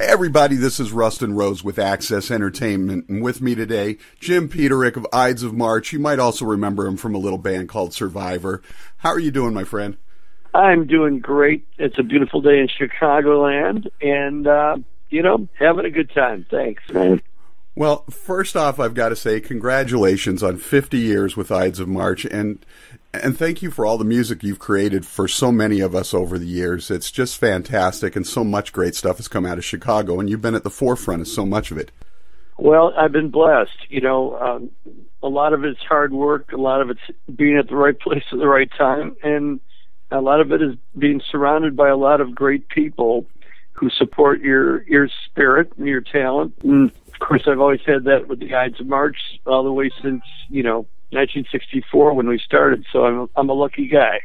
Everybody, this is Rustin Rose with Access Entertainment, and with me today, Jim Peterik of Ides of March. You might also remember him from a little band called Survivor. How are you doing, my friend? I'm doing great. It's a beautiful day in Chicagoland, and, having a good time. Thanks, man. Well, first off, I've got to say congratulations on 50 years with Ides of March, and thank you for all the music you've created for so many of us over the years. It's just fantastic, and so much great stuff has come out of Chicago, and you've been at the forefront of so much of it. Well, I've been blessed. A lot of it's hard work, a lot of it's being at the right place at the right time, and a lot of it is being surrounded by a lot of great people who support your spirit and your talent. And of course, I've always had that with the Ides of March all the way since, 1964 when we started. So I'm a lucky guy.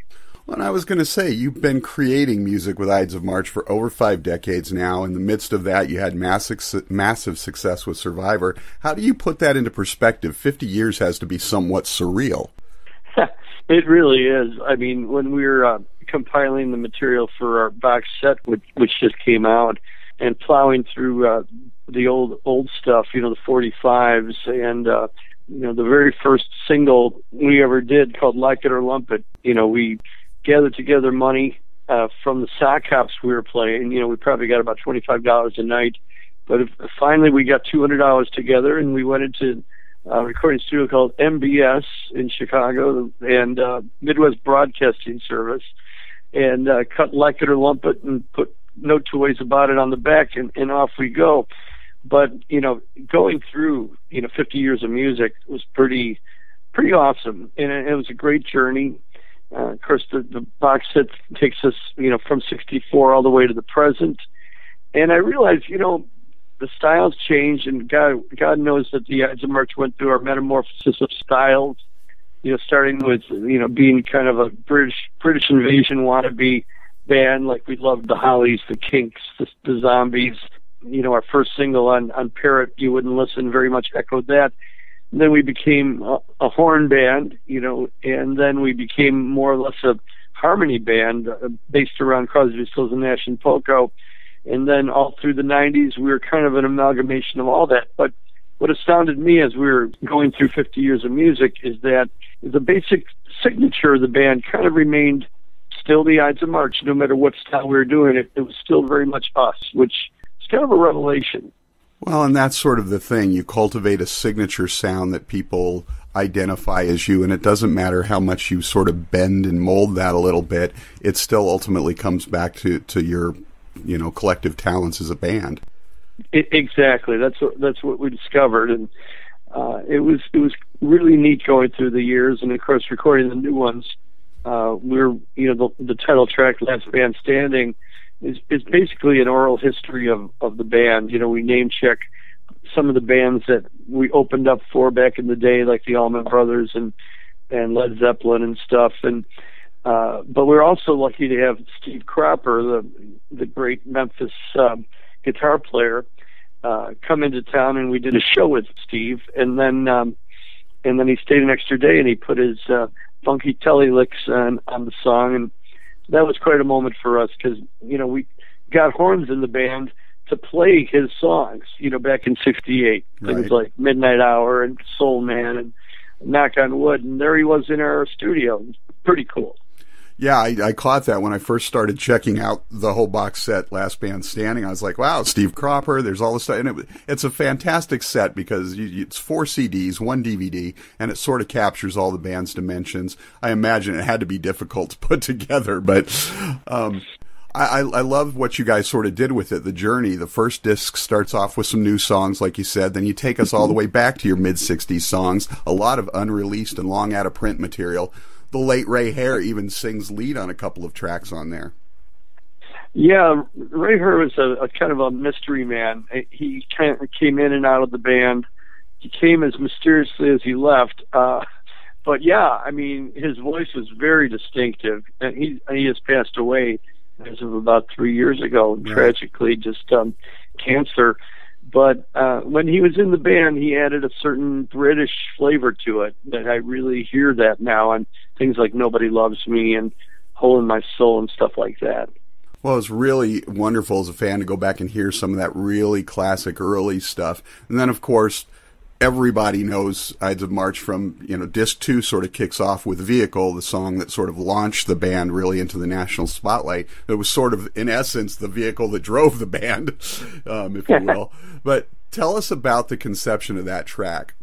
Well, and I was going to say, you've been creating music with Ides of March for over 5 decades now. In the midst of that, you had massive success with Survivor. How do you put that into perspective? 50 years has to be somewhat surreal. It really is. I mean, when we were compiling the material for our box set, which just came out, and plowing through the old stuff, the 45s, and the very first single we ever did called Like It or Lump It, we gathered together money from the sock hops we were playing. We probably got about $25 a night, but finally we got $200 together, and we went into a recording studio called MBS in Chicago and Midwest Broadcasting Service, and cut Like It or Lump It and put No Two Ways About It on the back, and off we go. But, going through, 50 years of music was pretty awesome, and it was a great journey. Of course, the box set takes us, from 64 all the way to the present. And I realized, the styles changed, and God knows that the Ides of March went through our metamorphosis of styles, starting with, being kind of a British Invasion wannabe band, like we loved the Hollies, the Kinks, the Zombies. Our first single on Parrot, You Wouldn't Listen, very much echoed that. And then we became a horn band, and then we became more or less a harmony band based around Crosby, Stills and Nash and Poco. And then all through the 90s, we were kind of an amalgamation of all that. But what astounded me as we were going through 50 years of music is that the basic signature of the band kind of remained still the Ides of March. No matter what style we were doing, it was still very much us, which is kind of a revelation. Well, and that's sort of the thing. You cultivate a signature sound that people identify as you, and it doesn't matter how much you sort of bend and mold that a little bit. It still ultimately comes back to your collective talents as a band. Exactly. That's what we discovered, and it was really neat going through the years, and of course recording the new ones. We're the title track, Last Band Standing, is basically an oral history of the band. We name check some of the bands that we opened up for back in the day, like the Allman Brothers and Led Zeppelin and stuff, and but we're also lucky to have Steve Cropper, the great Memphis guitar player, come into town, and we did a show with Steve, and then he stayed an extra day, and he put his funky telly licks on the song, and that was quite a moment for us because we got horns in the band to play his songs. Back in '68, right. Things like Midnight Hour and Soul Man and Knock on Wood, and there he was in our studio. Pretty cool. Yeah, I caught that when I first started checking out the whole box set, Last Band Standing. I was like, wow, Steve Cropper, there's all this stuff. And it's a fantastic set because it's 4 CDs, 1 DVD, and it sort of captures all the band's dimensions. I imagine it had to be difficult to put together, but I love what you guys sort of did with it, the journey. The first disc starts off with some new songs, like you said. Then you take us all the way back to your mid-'60s songs, a lot of unreleased and long out-of-print material. The late Ray Hare even sings lead on a couple of tracks on there. Yeah, Ray Hare was a kind of a mystery man. He kind of came in and out of the band. He came as mysteriously as he left. But yeah, I mean, his voice was very distinctive. And he has passed away as of about 3 years ago, right. Tragically, just cancer. But when he was in the band, he added a certain British flavor to it that I really hear that now on things like Nobody Loves Me and Hole in My Soul and stuff like that. Well, it's really wonderful as a fan to go back and hear some of that really classic early stuff. And then, of course, everybody knows Ides of March from, disc 2 sort of kicks off with Vehicle, the song that sort of launched the band really into the national spotlight. It was sort of, in essence, the vehicle that drove the band, if you will. But tell us about the conception of that track.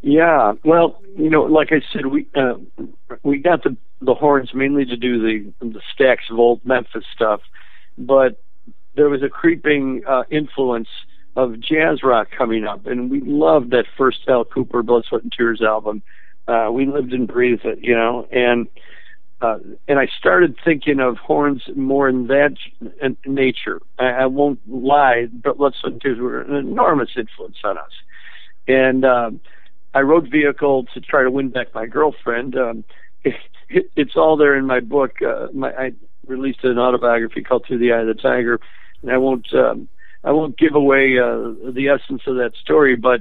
Yeah, well, like I said, we got the horns mainly to do the Stax of old Memphis stuff, but there was a creeping influence of jazz rock coming up, and we loved that first Al Cooper Blood, Sweat, and Tears album. We lived and breathed it, and I started thinking of horns more in that nature. I won't lie, but Blood, Sweat, and Tears were an enormous influence on us, and I wrote Vehicle to try to win back my girlfriend. It's all there in my book. I released an autobiography called Through the Eye of the Tiger, and I won't give away the essence of that story, but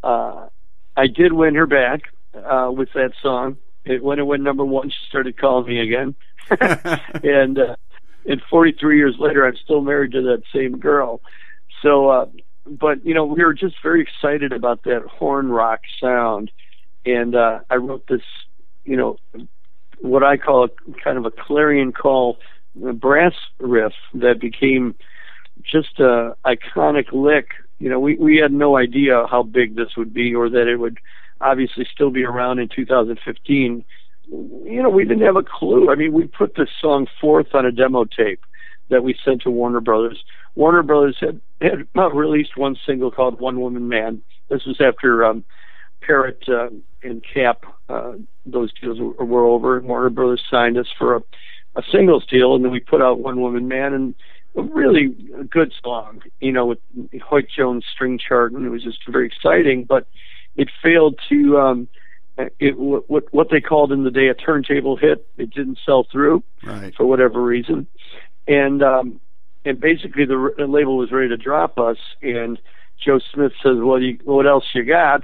I did win her back with that song. When it went number 1, she started calling me again, and 43 years later, I'm still married to that same girl. So. But, we were just very excited about that horn rock sound. And I wrote this, what I call kind of a clarion call brass riff that became just a iconic lick. We had no idea how big this would be, or that it would obviously still be around in 2015. We didn't have a clue. I mean, we put this song forth on a demo tape that we sent to Warner Brothers. Warner Brothers had released one single called One Woman Man. This was after Parrot and Cap, those deals were over, and Warner Brothers signed us for a singles deal, and then we put out One Woman Man, and a really good song, with Hoyt Jones string chart, and it was just very exciting, but it failed to, what they called in the day a turntable hit. It didn't sell through, right, for whatever reason. And basically the label was ready to drop us, and Joe Smith says, well, what else you got?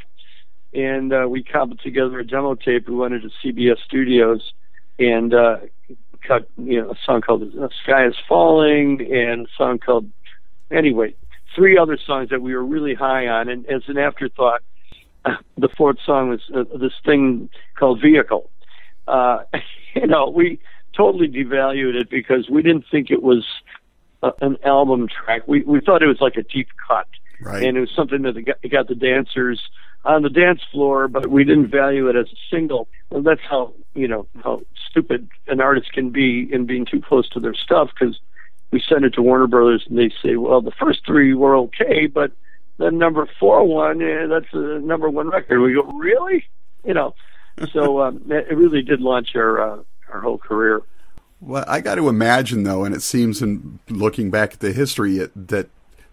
And we cobbled together a demo tape. We went into CBS Studios and cut a song called Sky is Falling, and a song called, anyway, 3 other songs that we were really high on. And as an afterthought, the 4th song was this thing called Vehicle. We totally devalued it because we didn't think it was an album track. We thought it was like a deep cut, right, and it was something that got the dancers on the dance floor, but we didn't value it as a single. Well, that's how stupid an artist can be in being too close to their stuff, because we send it to Warner Brothers and they say, well, the first 3 were okay, but the number 4 one, that's the number 1 record. We go, really? So it really did launch our whole career. Well, I got to imagine, though, and it seems in looking back at the history, that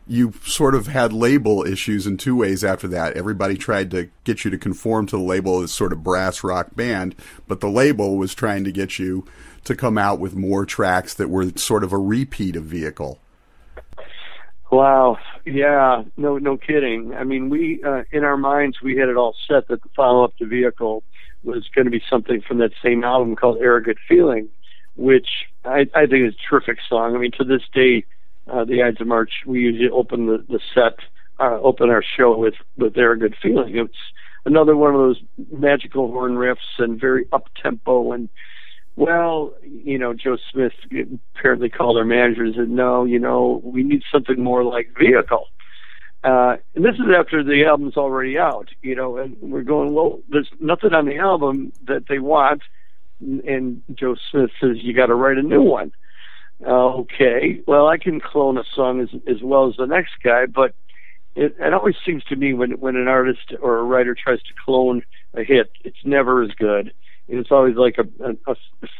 you sort of had label issues in 2 ways after that. Everybody tried to get you to conform to the label as sort of brass rock band, but the label was trying to get you to come out with more tracks that were sort of a repeat of Vehicle. Wow. Yeah. No kidding. I mean, we, in our minds, we had it all set that the follow-up to Vehicle was going to be something from that same album called Arrogant Feeling, which I think is a terrific song. I mean, to this day, the Ides of March, we usually open the set, open our show with Arrogant Feeling. It's another one of those magical horn riffs and very up-tempo. And, well, Joe Smith apparently called our manager and said, no, we need something more like Vehicle. And this is after the album's already out, and we're going, well, there's nothing on the album that they want. And Joe Smith says, you got to write a new one. Okay, well, I can clone a song as well as the next guy, but it always seems to me when an artist or a writer tries to clone a hit, it's never as good. It's always like a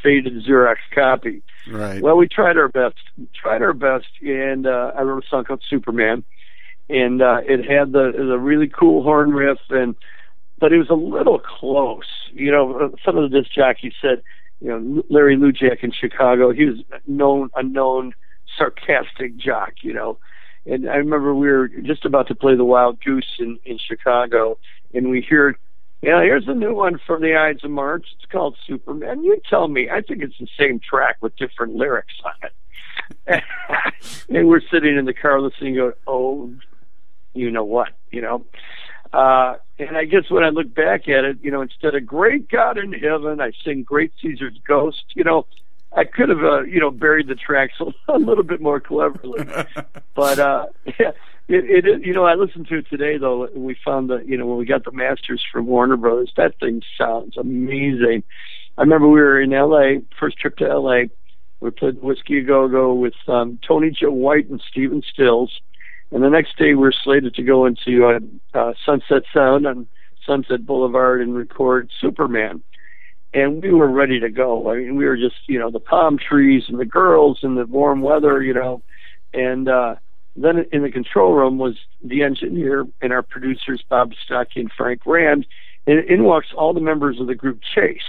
faded Xerox copy. Right. Well, we tried our best, and I wrote a song called Superman, and it had the really cool horn riff, but it was a little close. Some of the disc jockeys said, Larry Lujak in Chicago, he was a known sarcastic jock, And I remember we were just about to play the Wild Goose in Chicago, and we heard, here's a new one from the Ides of March. It's called Superman. You tell me. I think it's the same track with different lyrics on it. And we're sitting in the car listening, going, oh, you know what, and I guess when I look back at it, instead of Great God in Heaven, I sing Great Caesar's Ghost. I could have, buried the tracks a little bit more cleverly. But, yeah, I listened to it today, though, and we found that, when we got the masters from Warner Brothers, that thing sounds amazing. I remember we were in L.A., first trip to L.A., we played Whiskey A Go-Go with Tony Joe White and Stephen Stills. And the next day we were slated to go into Sunset Sound on Sunset Boulevard and record Superman. And we were ready to go. I mean, we were just, the palm trees and the girls and the warm weather, And then in the control room was the engineer and our producers, Bob Stockey and Frank Rand. And in walks all the members of the group Chase.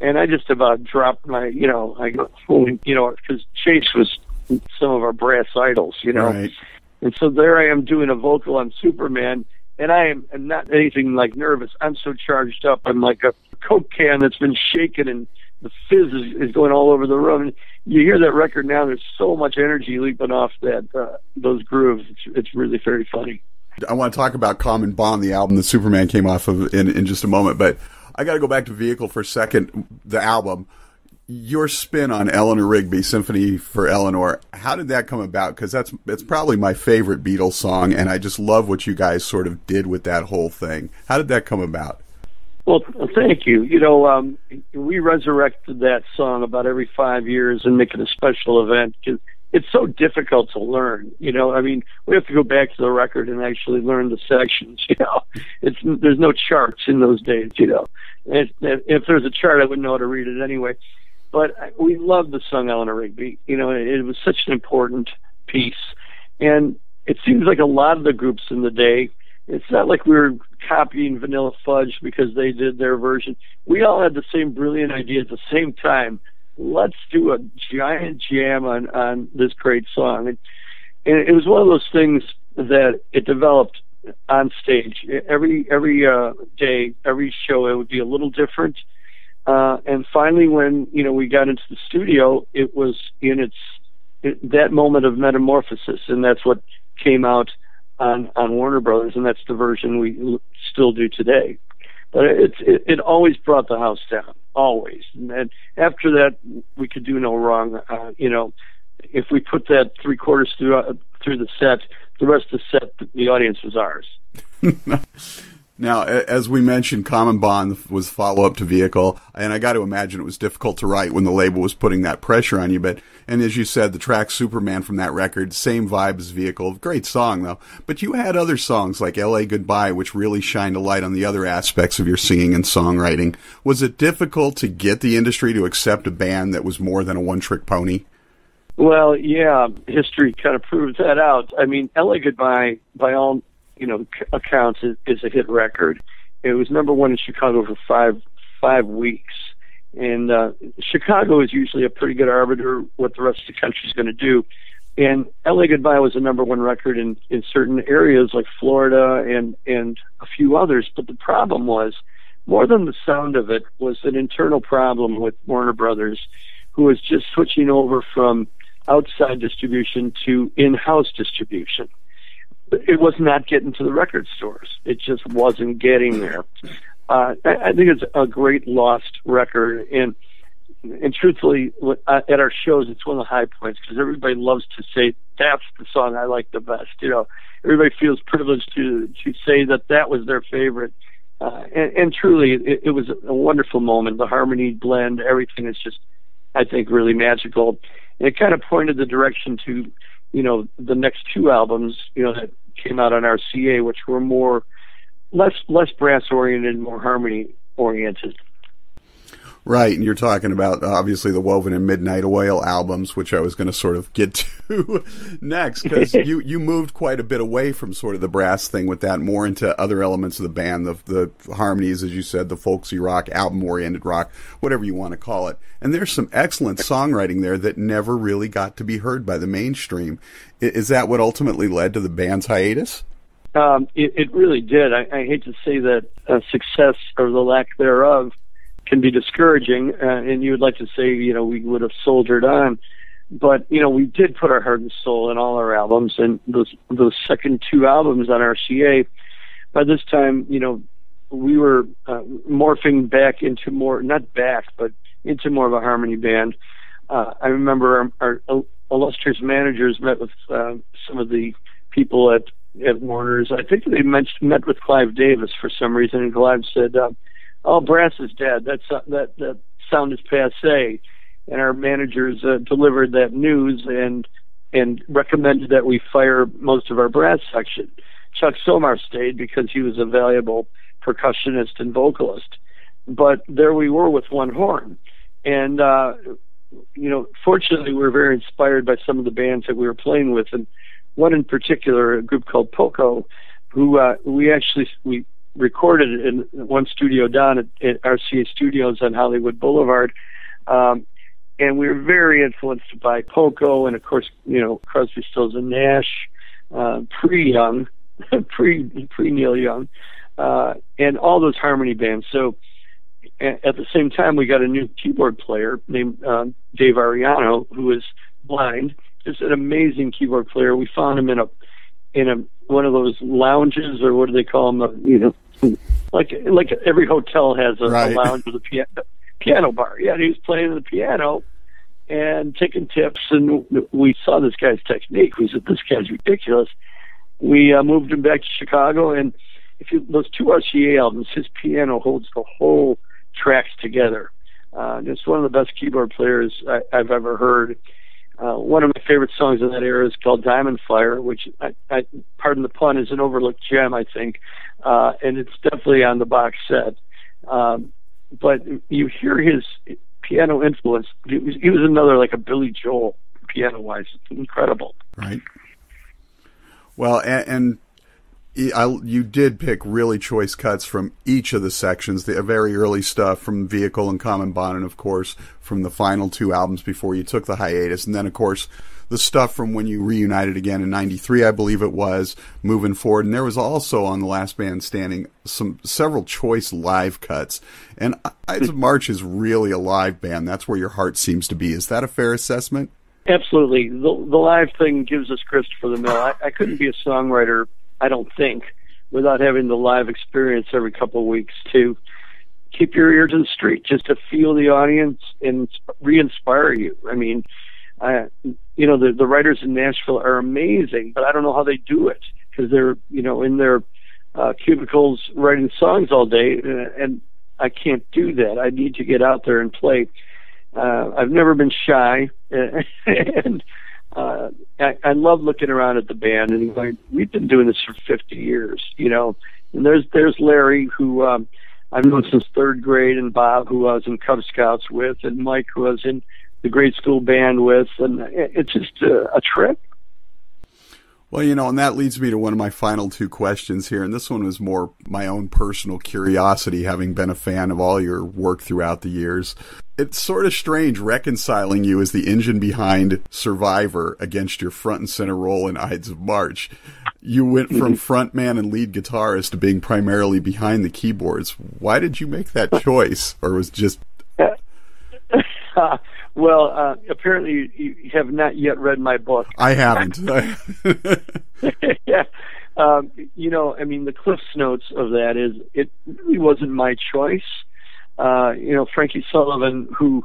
And I just about dropped my, because Chase was some of our brass idols, Right. And so there I am doing a vocal on Superman, and I am not anything like nervous. I'm so charged up. I'm like a Coke can that's been shaken, and the fizz is going all over the room. And you hear that record now, there's so much energy leaping off those grooves. It's really very funny. I want to talk about Common Bond, the album that Superman came off of, in just a moment, but I got to go back to Vehicle for a second. The album, your spin on Eleanor Rigby, Symphony for Eleanor, how did that come about? Because it's probably my favorite Beatles song, and I just love what you guys sort of did with that whole thing. How did that come about? Well, thank you. We resurrected that song about every 5 years and make it a special event because it's so difficult to learn. I mean, we have to go back to the record and actually learn the sections. There's no charts in those days. If there's a chart, I wouldn't know how to read it anyway. But we love the song Eleanor Rigby. It was such an important piece, and it seems like a lot of the groups in the day. It's not like we were copying Vanilla Fudge because they did their version. We all had the same brilliant idea at the same time. Let's do a giant jam on this great song. And it was one of those things that it developed on stage. Every day, every show, it would be a little different. And finally, when we got into the studio, it was in that moment of metamorphosis, and that's what came out on Warner Brothers, and that's the version we still do today. But it always brought the house down, always. And after that, we could do no wrong. If we put that 3/4 through the set, the rest of the set, the audience was ours. Now, as we mentioned, Common Bond was follow-up to Vehicle, and I got to imagine it was difficult to write when the label was putting that pressure on you. And as you said, the track Superman from that record, same vibe as Vehicle. Great song, though. But you had other songs like L.A. Goodbye, which really shined a light on the other aspects of your singing and songwriting. Was it difficult to get the industry to accept a band that was more than a one-trick pony? Well, yeah, history kind of proves that out. I mean, L.A. Goodbye, by all accounts, is a hit record. It was number one in Chicago for five weeks. And Chicago is usually a pretty good arbiter what the rest of the country is going to do. And L.A. Goodbye was a number one record in certain areas like Florida and a few others. But the problem was, more than the sound of it, was an internal problem with Warner Brothers, who was just switching over from outside distribution to in-house distribution. It was not getting to the record stores. It just wasn't getting there. I think it's a great lost record, and truthfully, at our shows, it's one of the high points because everybody loves to say that's the song I like the best. Everybody feels privileged to say that was their favorite, and truly, it was a wonderful moment. The harmony blend, everything is just, I think, really magical. And it kind of pointed the direction to, the next two albums, that came out on RCA, which were less brass oriented, more harmony oriented. Right, and you're talking about obviously the Woven and Midnight Oil albums, which I was going to sort of get to next, because you moved quite a bit away from sort of the brass thing with that, more into other elements of the band, the harmonies, as you said, the folksy rock, album-oriented rock, whatever you want to call it. And there's some excellent songwriting there that never really got to be heard by the mainstream. Is that what ultimately led to the band's hiatus? It really did. I hate to say that success or the lack thereof can be discouraging, and you would like to say, we would have soldiered on. But, we did put our heart and soul in all our albums, and those second two albums on RCA, by this time, we were morphing back into into more of a harmony band. I remember our illustrious managers met with some of the people at Warner's. I think they met with Clive Davis for some reason, and Clive said, "Oh, brass is dead. That sound is passé." And our managers delivered that news and recommended that we fire most of our brass section. Chuck Somar stayed because he was a valuable percussionist and vocalist. But there we were with one horn. And, fortunately, we were very inspired by some of the bands that we were playing with. And one in particular, a group called Poco, who we recorded in one studio down at RCA Studios on Hollywood Boulevard. And we were very influenced by Poco and, of course, Crosby, Stills and Nash, pre-Young, pre-Neil Young, and all those harmony bands. So at the same time, we got a new keyboard player named Dave Ariano, who is blind. Just an amazing keyboard player. We found him in one of those lounges, or what do they call them? Like every hotel has a lounge with a piano bar. Yeah, and he was playing the piano and taking tips, and we saw this guy's technique. We said, "This guy's ridiculous." We moved him back to Chicago, and those two RCA albums, his piano holds the whole tracks together. It's one of the best keyboard players I've ever heard. One of my favorite songs in that era is called Diamond Fire, which, I pardon the pun, is an overlooked gem, I think, and it's definitely on the box set. But you hear his piano influence. He was another, like a Billy Joel, piano-wise. Incredible. Right. Well, and you did pick really choice cuts from each of the sections, the very early stuff from Vehicle and Common Bond, and, of course, from the final two albums before you took the hiatus. And then, of course, the stuff from when you reunited again in 93, I believe it was, moving forward. And there was also on The Last Band Standing several choice live cuts. And Ides of March is really a live band. That's where your heart seems to be. Is that a fair assessment? Absolutely. The live thing gives us Christopher the Mill. I couldn't be a songwriter, I don't think, without having the live experience every couple of weeks to keep your ear to the street, just to feel the audience and re-inspire you. I mean, the writers in Nashville are amazing, but I don't know how they do it, because they're, in their cubicles writing songs all day, and I can't do that. I need to get out there and play. I've never been shy, and I love looking around at the band and going, we've been doing this for 50 years, and there's Larry, who I've known since third grade, and Bob, who I was in Cub Scouts with, and Mike, who I was in the grade school band with, and it's just a trip. Well, and that leads me to one of my final two questions here, and this one was more my own personal curiosity, having been a fan of all your work throughout the years. It's sort of strange reconciling you as the engine behind Survivor against your front and center role in Ides of March. You went from frontman and lead guitarist to being primarily behind the keyboards. Why did you make that choice, or was it just... Well, apparently you have not yet read my book. I haven't. Yeah. The Cliff's Notes of that is, it really wasn't my choice. Frankie Sullivan, who,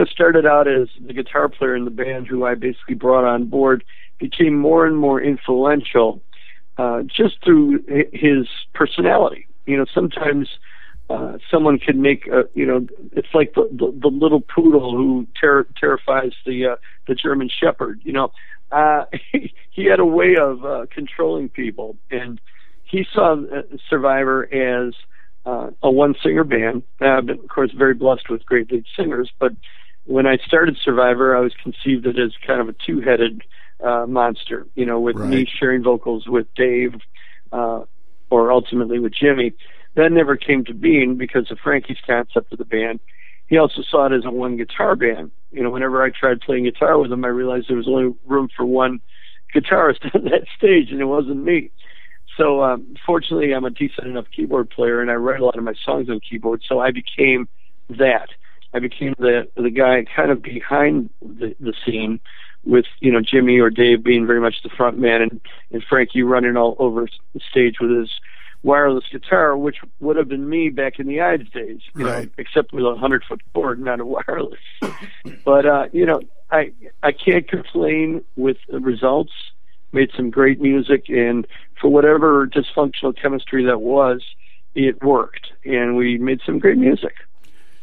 started out as the guitar player in the band, who I basically brought on board, became more and more influential just through his personality. Sometimes someone can make it's like the little poodle who terrifies the German Shepherd. He had a way of controlling people, and he saw Survivor as a one-singer band. I've been, of course, very blessed with great lead singers, but when I started Survivor, I was conceived it as kind of a two-headed monster, with me sharing vocals with Dave, or ultimately with Jimmy. That never came to being because of Frankie's concept of the band. He also saw it as a one-guitar band. Whenever I tried playing guitar with him, I realized there was only room for one guitarist on that stage, and it wasn't me. So, fortunately, I'm a decent enough keyboard player, and I write a lot of my songs on keyboard, so I became that. I became the guy kind of behind the scene, with Jimmy or Dave being very much the front man, and Frankie running all over the stage with his wireless guitar, which would have been me back in the Ides days, except with a 100-foot cord, not a wireless. But I can't complain with the results. Made some great music, and for whatever dysfunctional chemistry that was, it worked, and we made some great music.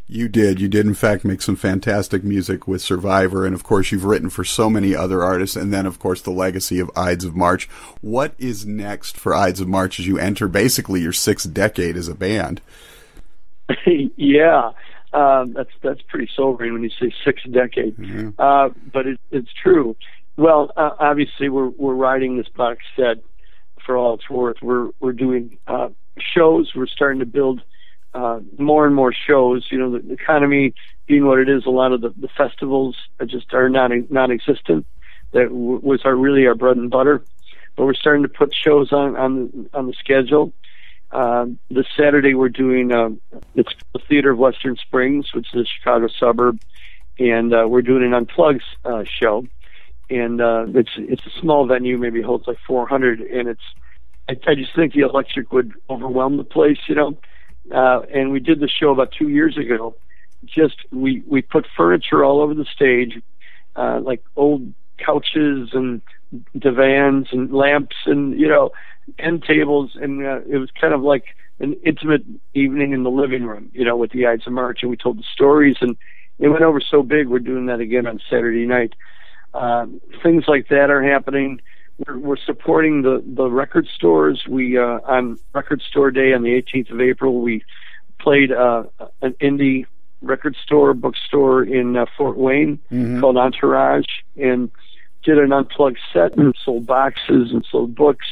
You did. You did, in fact, make some fantastic music with Survivor, and, of course, you've written for so many other artists, and then, of course, the legacy of Ides of March. What is next for Ides of March as you enter, basically, your 6th decade as a band? Yeah, that's pretty sobering when you say 6th decade, but it's true. Well, obviously, we're writing this box set for all it's worth. We're doing shows. We're starting to build more and more shows. The economy being what it is, a lot of the festivals just are non-existent. That was really our bread and butter. But we're starting to put shows on the schedule. This Saturday we're doing it's the Theater of Western Springs, which is a Chicago suburb, and we're doing an Unplugged show. And it's a small venue, maybe holds like 400, and I just think the electric would overwhelm the place, And we did the show about 2 years ago. We put furniture all over the stage, like old couches and divans and lamps and end tables, and it was kind of like an intimate evening in the living room, with the Ides of March, and we told the stories, and it went over so big. We're doing that again on Saturday night. Things like that are happening. We're supporting the record stores. We on Record Store Day on the 18th of April, we played an indie record store, bookstore in Fort Wayne called Entourage, and did an unplugged set and sold boxes and sold books.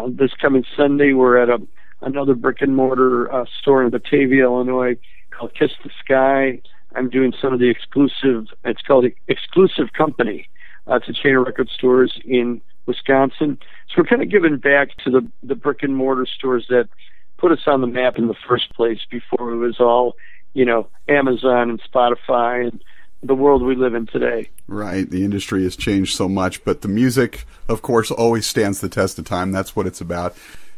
This coming Sunday, we're at another brick and mortar store in Batavia, Illinois, called Kiss the Sky. I'm doing some of the it's called Exclusive Company. It's a chain of record stores in Wisconsin. So we're kind of giving back to the brick and mortar stores that put us on the map in the first place before it was all, Amazon and Spotify and the world we live in today. Right. The industry has changed so much, but the music, of course, always stands the test of time. That's what it's about.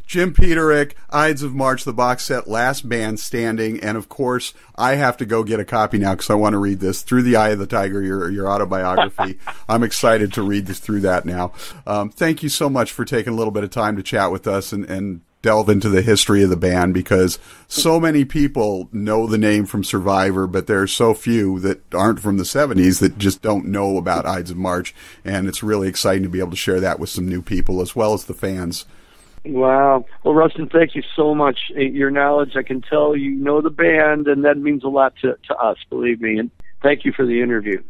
Jim Peterik, Ides of March, the box set, Last Band Standing, and of course, I have to go get a copy now because I want to read this, Through the Eye of the Tiger, your autobiography. I'm excited to read this through that now. Thank you so much for taking a little bit of time to chat with us and delve into the history of the band, because so many people know the name from Survivor, but there are so few that aren't from the 70s that just don't know about Ides of March, and it's really exciting to be able to share that with some new people as well as the fans. Wow. Well, Rustin, thank you so much. Your knowledge, I can tell you know the band, and that means a lot to us, believe me. And thank you for the interview.